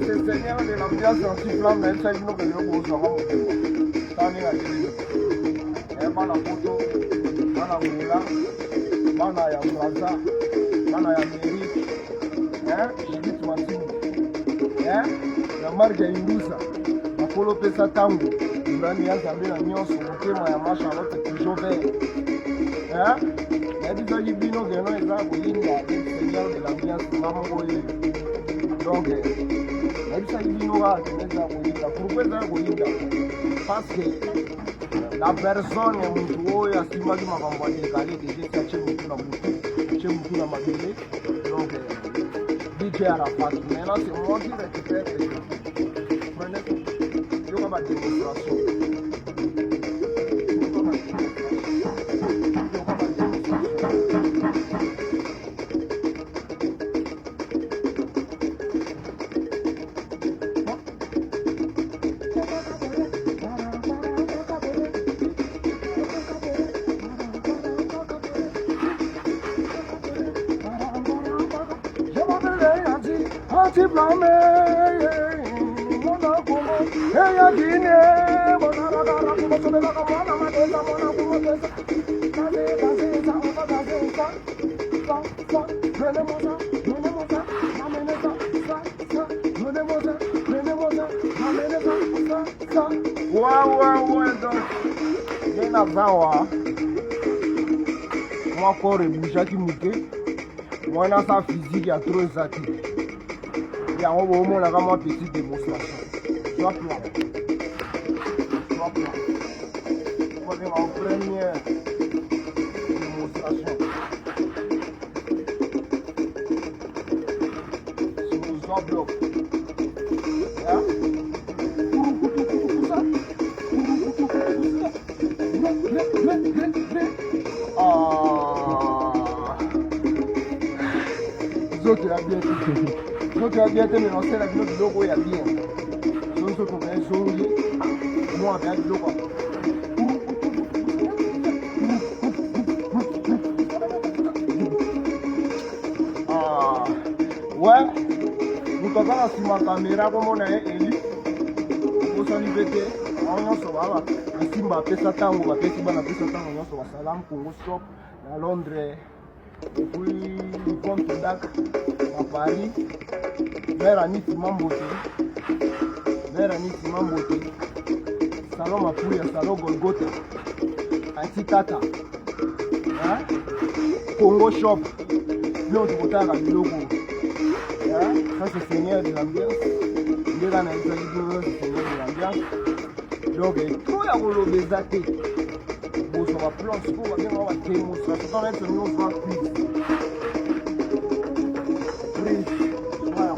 seigneur de l'ambiance anti-flamme na esa bino kelelo kozwaka motema tani na kelelo bana poto bana mula bana ya braza bana ya meriki judith masimbu na marge ya indusa nakolopesa ntango ndani ya nzambe na nyonso motema ya macharlotte toujours vert nayebisaki bino geno eza koyinda seigneur de l'ambiance mamoko oyo donc nayebisaki bino kaka geno eza koyinda pourkoi eza koyinda parce que la personne ya mutu oyo asimaki makambo adekale deja tie mutu na mutu tie mutu na mabele donc DJ Arafat maintenant c'est moi qui récupère prenez yoka ba démonstration anti-flamme, mona como, ella tiene, mona la cara como se ve la camada, madera, mona como esa, caseta, otra caseta, venemosa, ouais, donc, bien avant, moi, corps et bouche qui mouquait, moi, dans sa physique, il y a trop exatique. Il y a un moment là, vraiment petite démonstration. Sois plan. On va faire ma première démonstration. Sur le soir bloc. Zote la bien tout. Donc tu as bien été mélangé avec notre logo, il y a bien. Donc ce qu'on va jouer, moi avec le logo. Ouais, nous avons aussi ma caméra comme on a élu. Vous savez que on se va ainsi m'a fait ça tant ou va faire ça fait ça tant on se va salam Congo shop à Londres. Et puis le compte d'Ac à Paris. Mère Aniti Mambote, Salon Mapuya, Salon Golgotha, Antitata, Congo Shop, l'autre côté à la logo. Ça c'est Seigneur de l'ambiance. Il est là dans les Seigneur de l'ambiance. Donc, tout y a un peu de bon, ça va plancher, on va bien avoir des démonstrations. Ça va être une autre prise. Prise. Voilà.